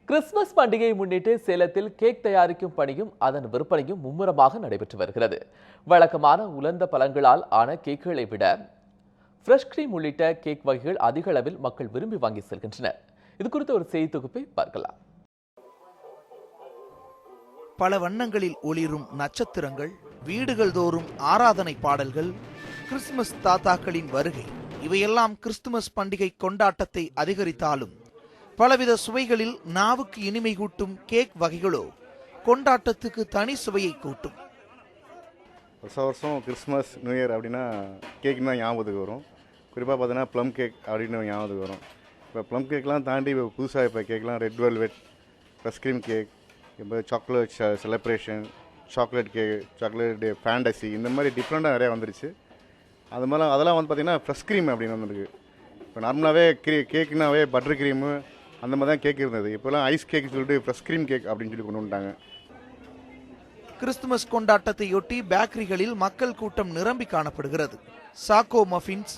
Christmas பண்டிகையை முன்னிட்டு சேலத்தில் கேக் தயாரிக்கும் பணியும் அதன் விற்பனையும் மும்முரமாக நடைபெற்று வருகிறது. வழக்கமான உலர்ந்த பழங்களால் ஆன கேக்குகளை விட ஃப்ரெஷ் கிரீம் உள்ளிட்ட கேக் வகைகள் அதிக அளவில் மக்கள் விரும்பி வாங்கி செல்கின்றனர். இது குறித்த ஒரு செய்தி தொகுப்பை பார்க்கலாம். பல வண்ணங்களில் ஒளிரும் நட்சத்திரங்கள், வீடுகள் தோறும் ஆராதனை பாடல்கள், கிறிஸ்துமஸ் தாத்தாக்களின் வருகை, இவையெல்லாம் கிறிஸ்துமஸ் பண்டிகை கொண்டாட்டத்தை அதிகரித்தாலும் பலவித சுவைகளில் நாவுக்கு இனிமை கூட்டும் கேக் வகைகளோ கொண்டாட்டத்துக்கு தனி சுவையை கூட்டும். வருஷம் கிறிஸ்மஸ் நியூ இயர் அப்படின்னா கேக் தான் ஞாபகத்துக்கு வரும். குறிப்பாக பார்த்தீங்கன்னா ப்ளம் கேக் அப்படின்னு ஞாபகத்துக்கு வரும். இப்போ ப்ளம் கேக்லாம் தாண்டி இப்போ புதுசாக இப்போ கேக்லாம் red velvet, fresh cream cake, இப்போ சாக்லேட் செலிப்ரேஷன், சாக்லேட் ஃபேண்டசி, இந்த மாதிரி டிஃப்ரெண்ட்டாக நிறையா வந்துருச்சு. அது மாதிரி அதெல்லாம் வந்து பார்த்திங்கன்னா ஃப்ரெஷ் க்ரீம் அப்படின்னு வந்துருக்கு. இப்போ நார்மலாகவே கேக்குனாவே பட்டர் க்ரீமு அந்த மாதிரி தான் கேக் இருந்தது. இப்போலாம் ஐஸ் கேக் சொல்லிட்டு ஃப்ரெஷ் க்ரீம் கேக் அப்படின்னு சொல்லி கொண்டு வந்துட்டாங்க. கிறிஸ்துமஸ் கொண்டாட்டத்தையொட்டி பேக்கரிகளில் மக்கள் கூட்டம் நிரம்பி காணப்படுகிறது. Choco muffins,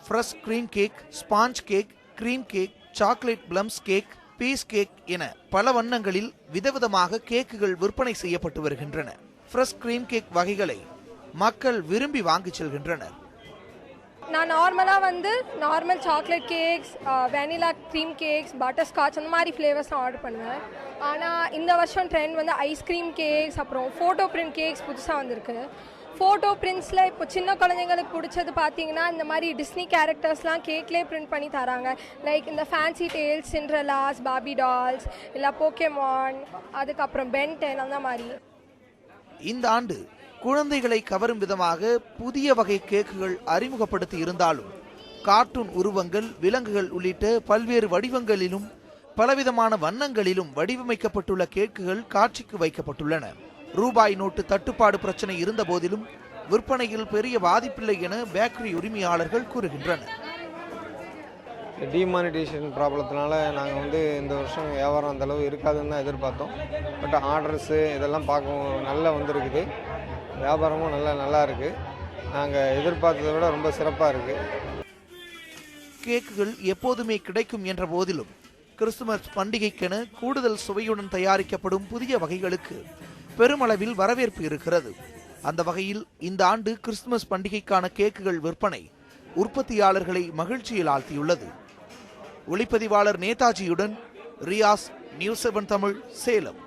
fresh cream cake, sponge cake, cream cake, chocolate plums cake, piece cake என பல வண்ணங்களில் விதவிதமாக கேக்குகள் விற்பனை செய்யப்பட்டு வருகின்றன. ஃப்ரெஷ் கிரீம் கேக் வகைகளை மக்கள் விரும்பி வாங்கி செல்கின்றனர். நான் normal chocolate cakes, vanilla cream cakes, butter scotch அந்த மாதிரி ஃப்ளேவர்ஸ் தான் ஆர்டர் பண்ணுவேன். ஆனால் இந்த வருஷம் ட்ரெண்ட் வந்து ஐஸ்கிரீம் கேக்ஸ், அப்புறம் ஃபோட்டோ பிரிண்ட் கேக்ஸ் புதுசாக வந்திருக்கு. ஃபோட்டோ பிரிண்ட்ஸில் இப்போ சின்ன குழந்தைங்களுக்கு பிடிச்சது பார்த்தீங்கன்னா இந்த மாதிரி டிஸ்னி கேரக்டர்ஸ்லாம் கேக்லேயே பிரிண்ட் பண்ணி தராங்க. லைக் இந்த ஃபேன்சி டேல்ஸ், சிண்ட்ரெல்லாஸ், பார்பி டால்ஸ், இல்லை போக்கேமான், அதுக்கப்புறம் பென்டென் அந்த மாதிரி. இந்த ஆண்டு குழந்தைகளை கவரும் விதமாக புதிய வகை கேக்குகள் அறிமுகப்படுத்தி இருந்தாலும் கார்ட்டூன் உருவங்கள், விலங்குகள் உள்ளிட்ட பல்வேறு வடிவங்களிலும் பலவிதமான வண்ணங்களிலும் வடிவமைக்கப்பட்டுள்ள கேக்குகள் காட்சிக்கு வைக்கப்பட்டுள்ளன. ரூபாய் நோட்டு தட்டுப்பாடு பிரச்சனை இருந்த போதிலும் விற்பனையில் பெரிய பாதிப்பில்லை என பேக்கரி உரிமையாளர்கள் கூறுகின்றனர். டிமானிட்டேஷன் ப்ராப்ளத்தினால நாங்கள் இந்த வருஷம் வியாபாரம் அந்த அளவு இருக்காதுன்னு தான் எதிர்பார்த்தோம். பட் ஆர்டர்ஸு இதெல்லாம் பார்க்க நல்லா வந்திருக்குது. வியாபாரமும் நல்லா இருக்கு. நாங்கள் எதிர்பார்த்ததை விட ரொம்ப சிறப்பாக இருக்கு. கேக்குகள் எப்போதுமே கிடைக்கும் என்ற போதிலும் கிறிஸ்துமஸ் பண்டிகைக்கென கூடுதல் சுவையுடன் தயாரிக்கப்படும் புதிய வகைகளுக்கு பெருமளவில் வரவேற்பு இருக்கிறது. அந்த வகையில் இந்த ஆண்டு கிறிஸ்துமஸ் பண்டிகைக்கான கேக்குகள் விற்பனை உற்பத்தியாளர்களை மகிழ்ச்சியில் ஆழ்த்தியுள்ளது. ஒளிப்பதிவாளர் நேதாஜியுடன் ரியாஸ், நியூஸ் 7 தமிழ், சேலம்.